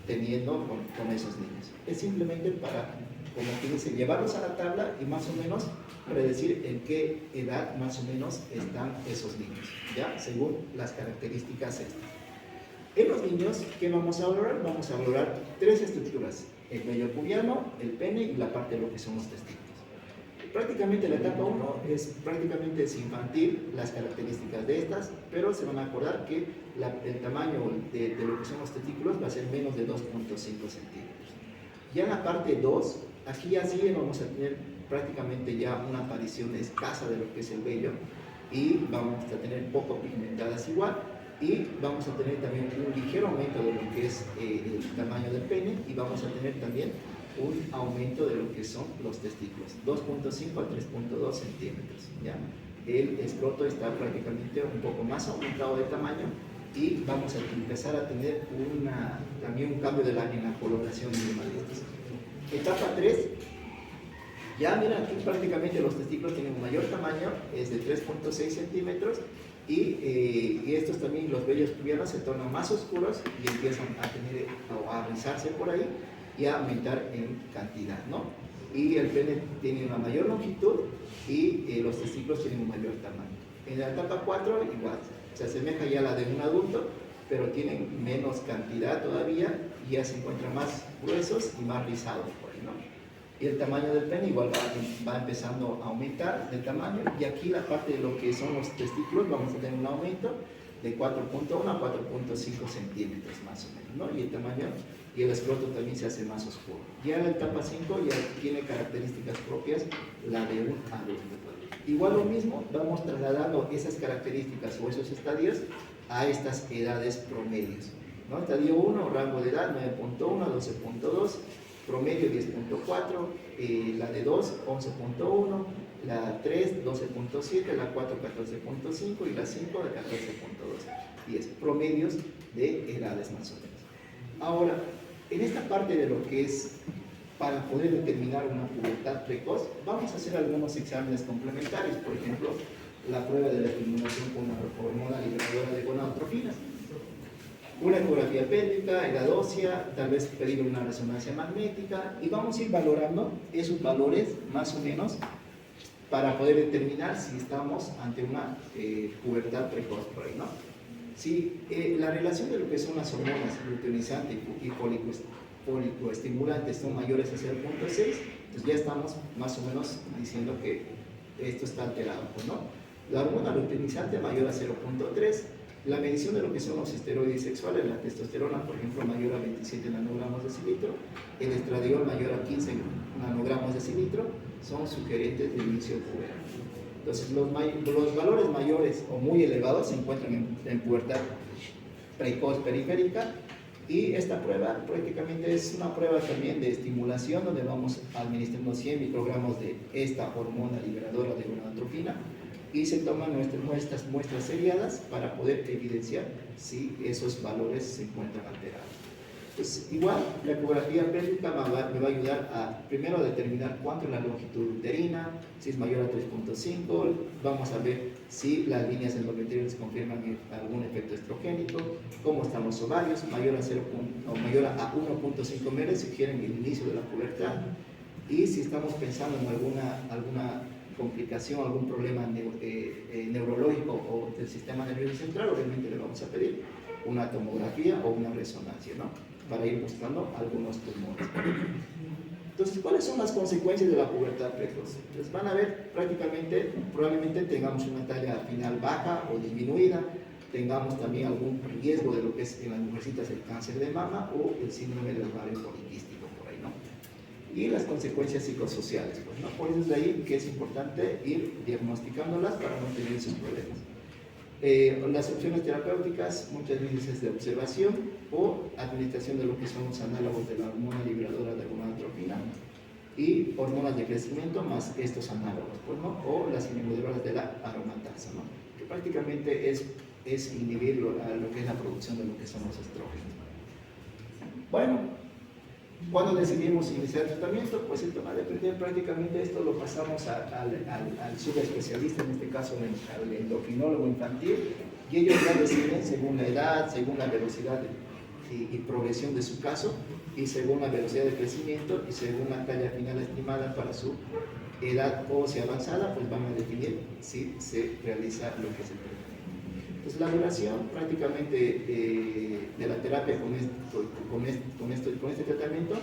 teniendo con esos niños. Es simplemente para, como que dice, llevarlos a la tabla y más o menos predecir en qué edad más o menos están esos niños, ¿ya? Según las características estas. En los niños, ¿qué vamos a valorar? Vamos a valorar tres estructuras: el vello pubiano, el pene y la parte de lo que son los testículos. Prácticamente la etapa 1 es prácticamente infantil, las características de estas, pero se van a acordar que el tamaño de lo que son los testículos va a ser menos de 2.5 centímetros. Ya en la parte 2, aquí ya sí vamos a tener prácticamente ya una aparición escasa de lo que es el vello y vamos a tener poco pigmentadas igual y vamos a tener también un ligero aumento de lo que es el tamaño del pene y vamos a tener también un aumento de lo que son los testículos, 2.5 a 3.2 centímetros, ¿ya? El escroto está prácticamente un poco más aumentado de tamaño y vamos a empezar a tener también un cambio en la coloración de estas. Etapa 3, ya mira, aquí prácticamente los testículos tienen un mayor tamaño, es de 3.6 centímetros y estos también, los vellos pubianos se tornan más oscuros y empiezan a rizarse por ahí y a aumentar en cantidad, ¿no? Y el pene tiene una mayor longitud y los testículos tienen un mayor tamaño. En la etapa 4 igual, se asemeja ya a la de un adulto, pero tienen menos cantidad todavía y ya se encuentran más gruesos y más rizados por ahí, ¿no? Y el tamaño del pene igual va empezando a aumentar de tamaño, y aquí la parte de lo que son los testículos vamos a tener un aumento de 4.1 a 4.5 centímetros más o menos, ¿no? Y el tamaño y el escroto también se hace más oscuro. Ya en la etapa 5 ya tiene características propias la de un adulto. Igual lo mismo, vamos trasladando esas características o esos estadios a estas edades promedios, ¿no? Estadio 1, rango de edad 9.1 a 12.2, promedio 10.4, la de 2, 11.1, la 3, 12.7, la 4, 14.5 y la 5 de 14.2. 10 promedios de edades más o menos. Ahora, en esta parte de lo que es para poder determinar una pubertad precoz, vamos a hacer algunos exámenes complementarios, por ejemplo, la prueba de la estimulación con una hormona liberadora de gonadotrofinas, una ecografía pélvica, edad ósea, tal vez pedir una resonancia magnética, y vamos a ir valorando esos valores más o menos para poder determinar si estamos ante una pubertad precoz por ahí, ¿no? Si la relación de lo que son las hormonas luteinizante y folicoestimulantes son mayores a 0.6, pues ya estamos más o menos diciendo que esto está alterado, pues, ¿no? La hormona luteinizante mayor a 0.3, la medición de lo que son los esteroides sexuales, la testosterona, por ejemplo, mayor a 27 nanogramos de cilitro, el estradiol mayor a 15 nanogramos de cilitro, son sugerentes de inicio puberal. Entonces, los valores mayores o muy elevados se encuentran en pubertad precoz periférica, y esta prueba prácticamente es una prueba también de estimulación donde vamos a administrarnos 100 microgramos de esta hormona liberadora de gonadotropina y se toman nuestras muestras seriadas para poder evidenciar si esos valores se encuentran alterados. Pues igual, la ecografía pélvica me va a ayudar a primero a determinar cuánto es la longitud uterina, si es mayor a 3.5, vamos a ver si las líneas endometriales confirman algún efecto estrogénico, cómo están los ovarios, mayor a 1.5 meses sugieren el inicio de la pubertad, y si estamos pensando en alguna complicación, algún problema neurológico o del sistema nervioso central, obviamente le vamos a pedir una tomografía o una resonancia, ¿no? Para ir buscando algunos tumores. Entonces, ¿cuáles son las consecuencias de la pubertad precoz? Pues van a ver prácticamente, probablemente tengamos una talla final baja o disminuida, tengamos también algún riesgo de lo que es en las mujercitas el cáncer de mama o el síndrome del ovario poliquístico por ahí, ¿no? Y las consecuencias psicosociales, pues, ¿no? Por eso es de ahí que es importante ir diagnosticándolas para no tener esos problemas. Las opciones terapéuticas muchas veces es de observación o administración de lo que son los análogos de la hormona liberadora de gonadotropina y hormonas de crecimiento más estos análogos, pues, ¿no? O las inhibidoras de la aromatasa, ¿no? Que prácticamente es inhibir lo que es la producción de lo que son los estrógenos. Bueno, cuando decidimos iniciar el tratamiento, pues esto va a depender prácticamente, esto lo pasamos al subespecialista, en este caso al endocrinólogo infantil, y ellos ya deciden según la edad, según la velocidad y progresión de su caso, y según la velocidad de crecimiento y según la talla final estimada para su edad ósea avanzada, pues van a definir si se realiza lo que es el tratamiento. Pues la duración prácticamente de la terapia con este tratamiento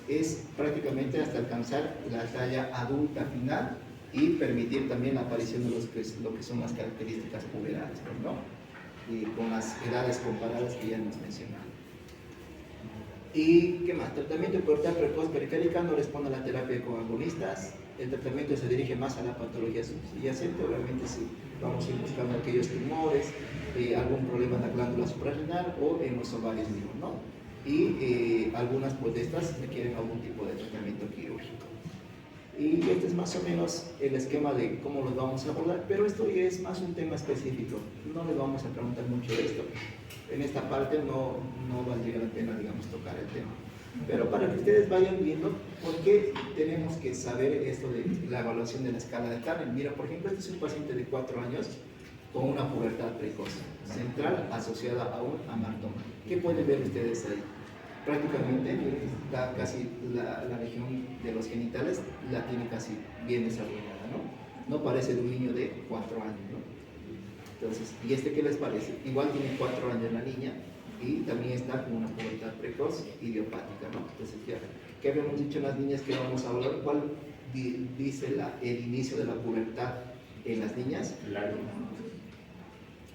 es prácticamente hasta alcanzar la talla adulta final y permitir también la aparición de lo que son las características puberales, ¿no? Y con las edades comparadas que ya hemos mencionado. ¿Y qué más? Tratamiento de pubertad precoz periférica no responde a la terapia con agonistas. El tratamiento se dirige más a la patología subyacente, obviamente si vamos a ir buscando aquellos tumores, algún problema en la glándula suprarrenal o en los ovarios mismos, ¿no? y algunas pues de estas requieren algún tipo de tratamiento quirúrgico. Y este es más o menos el esquema de cómo los vamos a abordar, pero esto ya es más un tema específico, no les vamos a preguntar mucho de esto. En esta parte no valdría la pena, digamos, tocar el tema. Pero para que ustedes vayan viendo por qué tenemos que saber esto de la evaluación de la escala de Tarner. Mira, por ejemplo, este es un paciente de 4 años con una pubertad precoz, central asociada a un amartoma. ¿Qué pueden ver ustedes ahí? Prácticamente está casi la región de los genitales la tiene casi bien desarrollada, ¿no? No parece de un niño de 4 años, ¿no? Entonces, ¿y este qué les parece? Igual tiene 4 años la niña y también está con una pubertad precoz idiopática, ¿no? Entonces, ya, ¿qué habíamos dicho en las niñas que vamos a hablar? ¿Cuál dice el inicio de la pubertad en las niñas?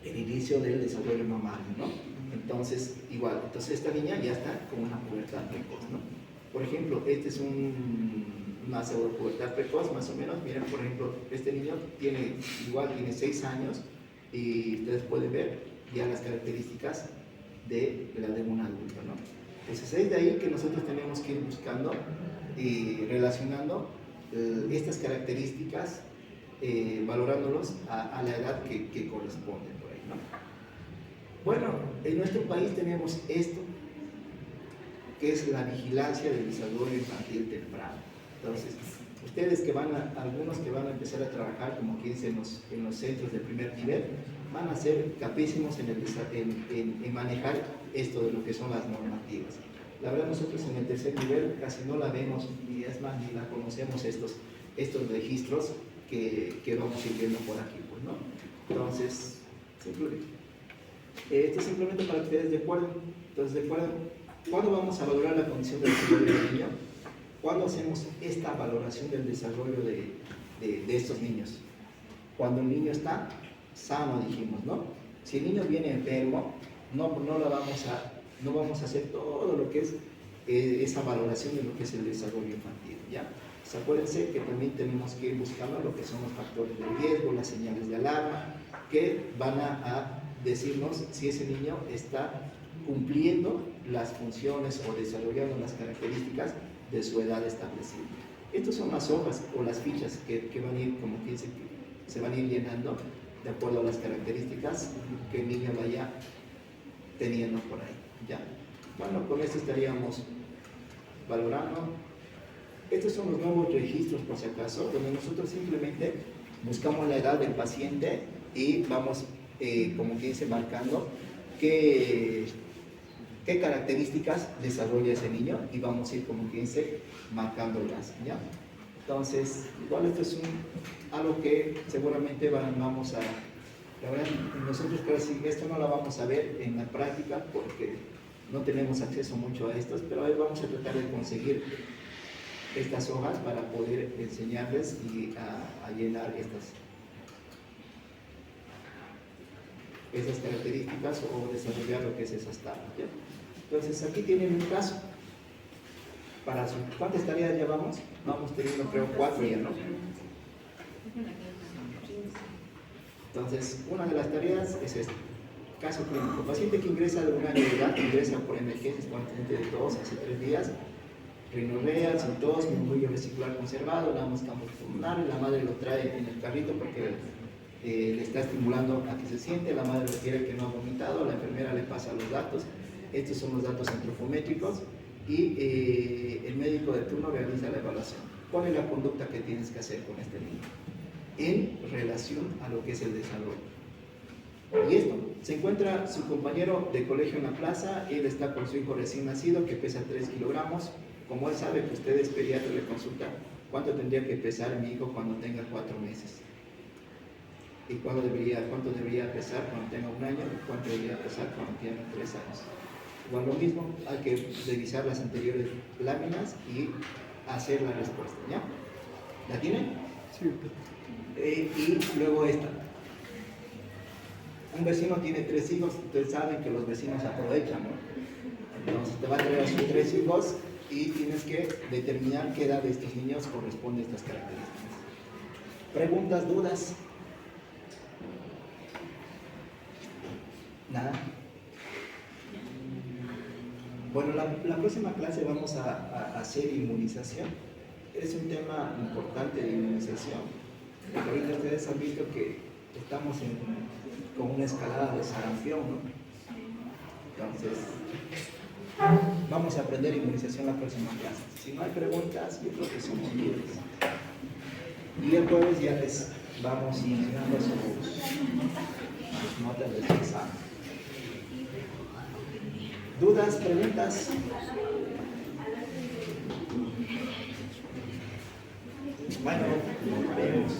El inicio del desarrollo mamario, ¿no? Entonces, igual, entonces esta niña ya está con una pubertad precoz, ¿no? Por ejemplo, este es una pseudopubertad precoz, más o menos. Miren, por ejemplo, este niño tiene 6 años y ustedes pueden ver ya las características de la de un adulto, ¿no? Entonces es de ahí que nosotros tenemos que ir buscando y relacionando estas características, valorándolos a la edad que corresponde por ahí, ¿no? Bueno, en nuestro país tenemos esto, que es la vigilancia del desarrollo infantil temprano. Entonces, ustedes algunos que van a empezar a trabajar como quien en los centros de primer nivel, van a ser capísimos en manejar esto de lo que son las normativas. La verdad, nosotros en el tercer nivel casi no la vemos, y es más, ni la conocemos estos registros que vamos a ir viendo por aquí, pues, ¿no? Entonces, esto es simplemente para que ustedes recuerden. Entonces, recuerden, ¿cuándo vamos a valorar la condición del desarrollo del niño? ¿Cuándo hacemos esta valoración del desarrollo de estos niños? Cuando el niño está sano, dijimos, ¿no? Si el niño viene enfermo, no vamos a hacer todo lo que es esa valoración de lo que es el desarrollo infantil, ¿ya? Pues acuérdense que también tenemos que ir buscando lo que son los factores de riesgo, las señales de alarma, que van a decirnos si ese niño está cumpliendo las funciones o desarrollando las características de su edad establecida. Estas son las hojas o las fichas que van a ir, como que se van a ir llenando de acuerdo a las características que el niño vaya teniendo por ahí, ¿ya? Bueno, con esto estaríamos valorando. Estos son los nuevos registros, por si acaso, donde nosotros simplemente buscamos la edad del paciente y vamos, como que dice, marcando qué características desarrolla ese niño y vamos a ir, como que dice, marcándolas, ¿ya? Entonces, igual esto es algo que seguramente vamos a... La verdad, nosotros casi esto no lo vamos a ver en la práctica porque no tenemos acceso mucho a estos, pero ahí vamos a tratar de conseguir estas hojas para poder enseñarles y a llenar esas características o desarrollar lo que es esas tablas, ¿ya? Entonces aquí tienen un caso. ¿Cuántas tareas llevamos? Vamos teniendo, creo, 4 ya, ¿no? Entonces, una de las tareas es este. Caso clínico. Paciente que ingresa de un año de edad, ingresa por emergencias con antecedente de tos hace 3 días, rinorrea, sin tos, murmullo vesicular conservado, damos campo pulmonar, la madre lo trae en el carrito porque le está estimulando a que se siente, la madre refiere que no ha vomitado, la enfermera le pasa los datos, estos son los datos antropométricos y el médico de turno realiza la evaluación. ¿Cuál es la conducta que tienes que hacer con este niño en relación a lo que es el desarrollo? Y esto, se encuentra su compañero de colegio en la plaza, él está con su hijo recién nacido que pesa 3 kilogramos, como él sabe que usted es pediatra, le consulta cuánto tendría que pesar mi hijo cuando tenga 4 meses y cuánto debería pesar cuando tenga 1 año y cuánto debería pesar cuando tenga 3 años. Igual lo mismo, hay que revisar las anteriores láminas y hacer la respuesta, ¿ya? ¿La tienen? Sí. Y luego esta. Un vecino tiene 3 hijos, ustedes saben que los vecinos aprovechan, ¿no? Entonces te va a traer a sus 3 hijos y tienes que determinar qué edad de estos niños corresponde a estas características. ¿Preguntas, dudas? ¿Nada? Bueno, la próxima clase vamos a hacer inmunización. Es un tema importante de inmunización. Porque ahorita ustedes han visto que estamos con una escalada de sarampión, ¿no? Entonces, vamos a aprender inmunización la próxima clase. Si no hay preguntas, yo creo que somos libres. Y el jueves ya les vamos iniciando sus notas de su examen. ¿Dudas, preguntas? Bueno, nos vemos.